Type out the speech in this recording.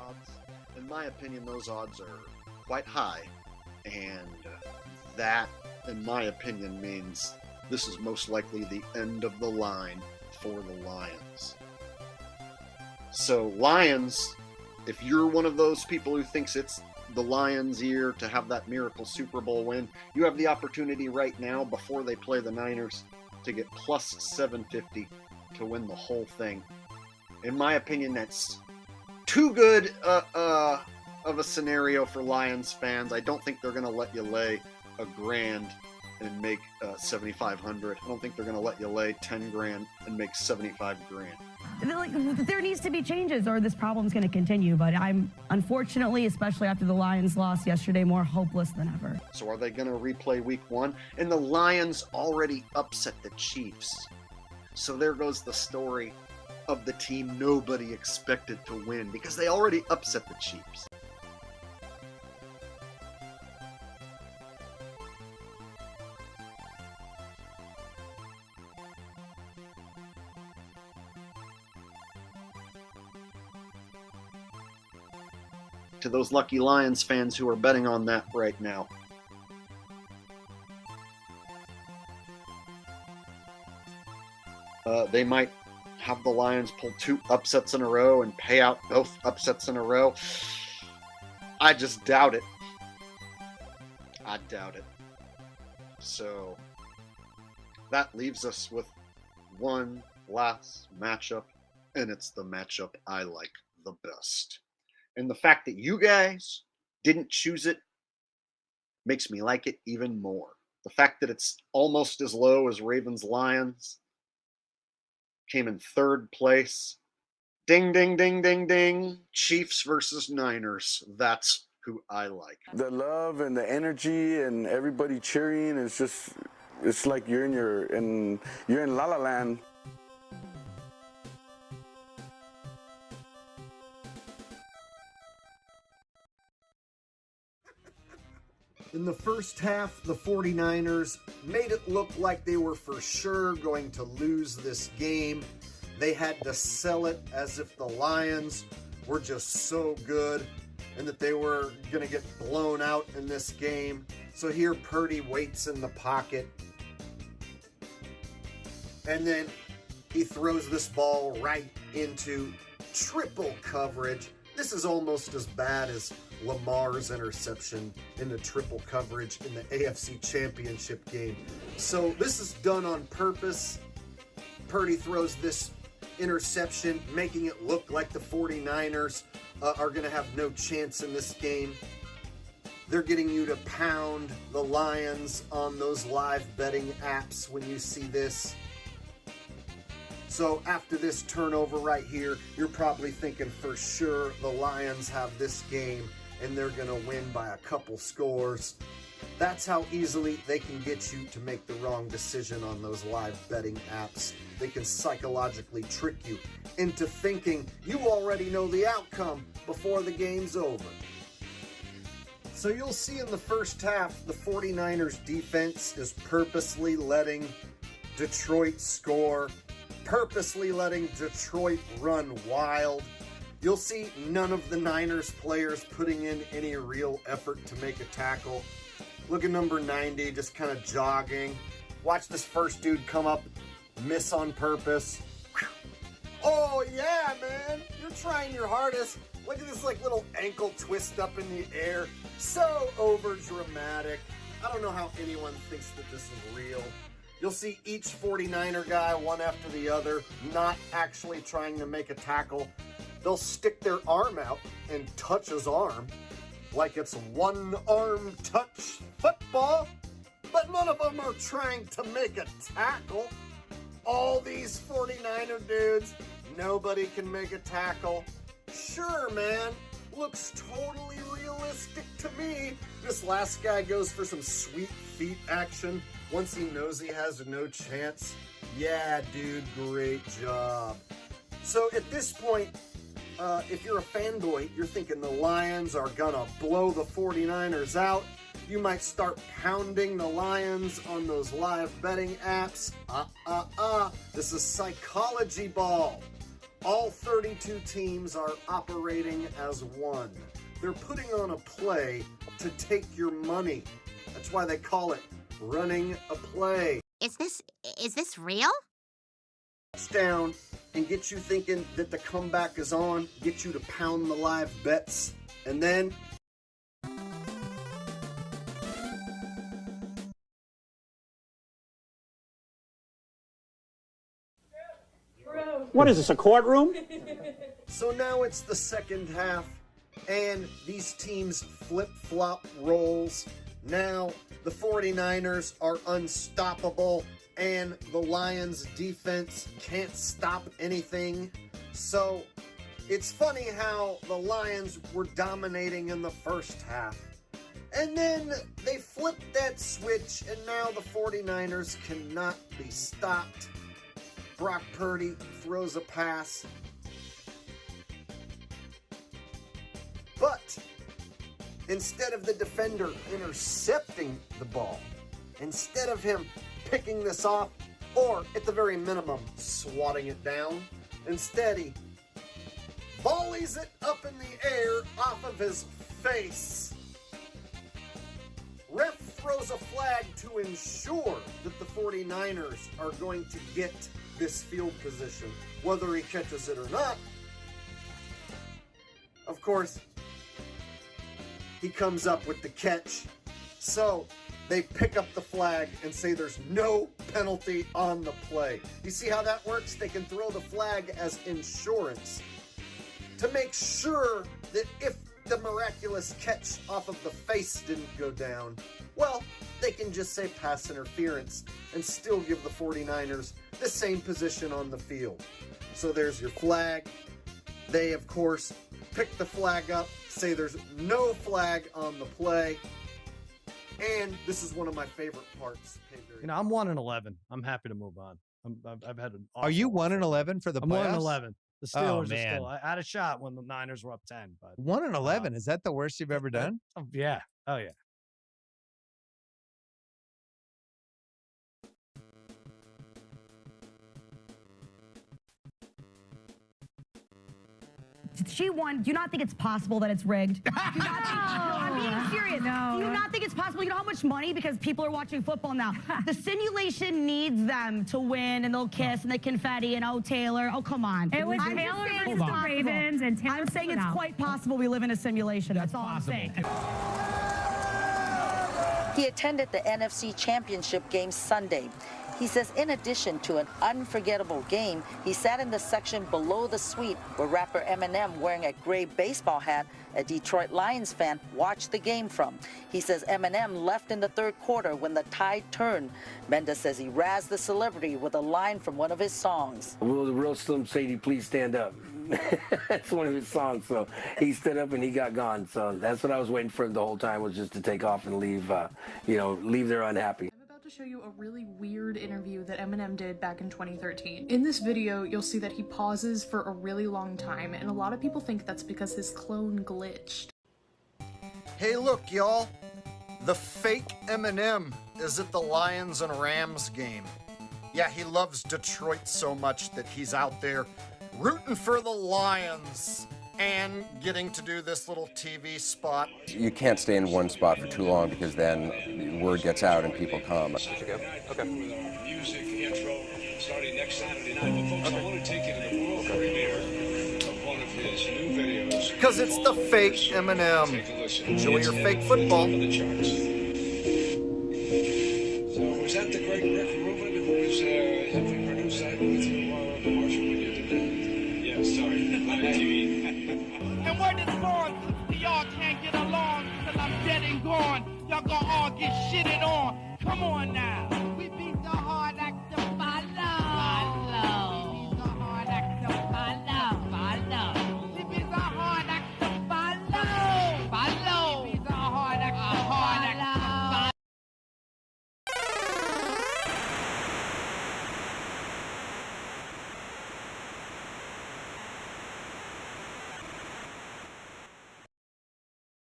odds. In my opinion, those odds are quite high, and that, in my opinion, means this is most likely the end of the line for the Lions. So, Lions, if you're one of those people who thinks it's the Lions' year to have that miracle Super Bowl win, you have the opportunity right now, before they play the Niners, to get plus 750 to win the whole thing. In my opinion, that's too good of a scenario for Lions fans. I don't think they're going to let you lay $1,000 and make 7,500. I don't think they're going to let you lay 10 grand and make 75 grand. There needs to be changes or this problem's going to continue, but I'm unfortunately, especially after the Lions lost yesterday, more hopeless than ever. So are they going to replay week 1? And the Lions already upset the Chiefs. So there goes the story of the team nobody expected to win because they already upset the Chiefs. To those lucky Lions fans who are betting on that right now. They might have the Lions pull 2 upsets in a row and pay out both upsets in a row. I just doubt it. I doubt it. So that leaves us with one last matchup, and it's the matchup I like the best. And the fact that you guys didn't choose it makes me like it even more. The fact that it's almost as low as Ravens-Lions, came in 3rd place. Ding, ding, ding, ding, ding. Chiefs versus Niners. That's who I like. The love and the energy and everybody cheering is just, it's like you're in La La Land. In the first half, the 49ers made it look like they were for sure going to lose this game. They had to sell it as if the Lions were just so good and that they were going to get blown out in this game. So here Purdy waits in the pocket. And then he throws this ball right into triple coverage. This is almost as bad as Lamar's interception in the triple coverage in the AFC Championship game. So this is done on purpose. Purdy throws this interception, making it look like the 49ers are going to have no chance in this game. They're getting you to pound the Lions on those live betting apps when you see this. So after this turnover right here, you're probably thinking for sure the Lions have this game and they're going to win by a couple scores. That's how easily they can get you to make the wrong decision on those live betting apps. They can psychologically trick you into thinking you already know the outcome before the game's over. So you'll see in the first half, the 49ers defense is purposely letting Detroit score, purposely letting Detroit run wild. You'll see none of the Niners players putting in any real effort to make a tackle. Look at number 90, just kind of jogging. Watch this first dude come up, miss on purpose. Oh yeah, man, you're trying your hardest. Look at this like little ankle twist up in the air. So over dramatic. I don't know how anyone thinks that this is real. You'll see each 49er guy, one after the other, not actually trying to make a tackle. They'll stick their arm out and touch his arm like it's one-arm touch football, but none of them are trying to make a tackle. All these 49er dudes, nobody can make a tackle. Sure, man, looks totally realistic to me. This last guy goes for some sweet feet action once he knows he has no chance. Yeah, dude, great job. So at this point, if you're a fanboy, you're thinking the Lions are gonna blow the 49ers out. You might start pounding the Lions on those live betting apps. This is psychology ball. All 32 teams are operating as one. They're putting on a play to take your money. That's why they call it running a play. Is this real? Down and get you thinking that the comeback is on, get you to pound the live bets, and then what is this, a courtroom? so now it's the second half, and these teams flip-flop roles. Now the 49ers are unstoppable, and the Lions defense can't stop anything. So it's funny how the Lions were dominating in the first half. And then they flipped that switch, and now the 49ers cannot be stopped. Brock Purdy throws a pass. But instead of the defender intercepting the ball, instead of him picking this off, or at the very minimum, swatting it down, instead he volleys it up in the air off of his face. Ref throws a flag to ensure that the 49ers are going to get this field position, whether he catches it or not. Of course, he comes up with the catch. So they pick up the flag and say there's no penalty on the play. You see how that works? They can throw the flag as insurance to make sure that if the miraculous catch off of the face didn't go down, well, they can just say pass interference and still give the 49ers the same position on the field. So there's your flag. They, of course, pick the flag up, say there's no flag on the play. And this is one of my favorite parts. You know, I'm 1-11. I'm happy to move on. I've had an. Are you 1-11 for the playoffs? I'm 1-11. The Steelers are man. still. I had a shot when the Niners were up 10. But 1-11. Is that the worst you've ever done? Yeah. Oh yeah. She won. Do you not think it's possible that it's rigged? Do you not think, no, I'm being serious. No. Do you not think it's possible? You know how much money? Because people are watching football now. The simulation needs them to win, and they'll kiss, and they confetti, and oh, Taylor. Oh, come on. It was Taylor versus the Ravens, and Taylor. I'm saying it's quite possible we live in a simulation. That's all possible. I'm saying. He attended the NFC Championship game Sunday. He says in addition to an unforgettable game, he sat in the section below the suite where rapper Eminem, wearing a gray baseball hat, a Detroit Lions fan, watched the game from. He says Eminem left in the third quarter when the tide turned. Mendes says he razzed the celebrity with a line from one of his songs. Will the real Slim Shady please stand up? That's one of his songs. So he stood up and he got gone. So that's what I was waiting for the whole time, was just to take off and leave, leave there unhappy. To show you a really weird interview that Eminem did back in 2013. In this video, you'll see that he pauses for a really long time, and a lot of people think that's because his clone glitched. Hey, look, y'all. The fake Eminem is at the Lions and Rams game. Yeah, he loves Detroit so much that he's out there rooting for the Lions and getting to do this little TV spot. You can't stay in one spot for too long because then word gets out and people come. Okay. Music intro starting next Saturday night. But folks, I want to take you to the world premiere of one of his new videos. Because it's the fake Eminem. Enjoy your fake football. The charts. So was that the great Rick Rubin who was helping produce that with you, Marshall, when you did that? Yeah, sorry. Live TV. And word is born, y'all can't get along till I'm dead and gone. Y'all gonna all get shitted on. Come on now.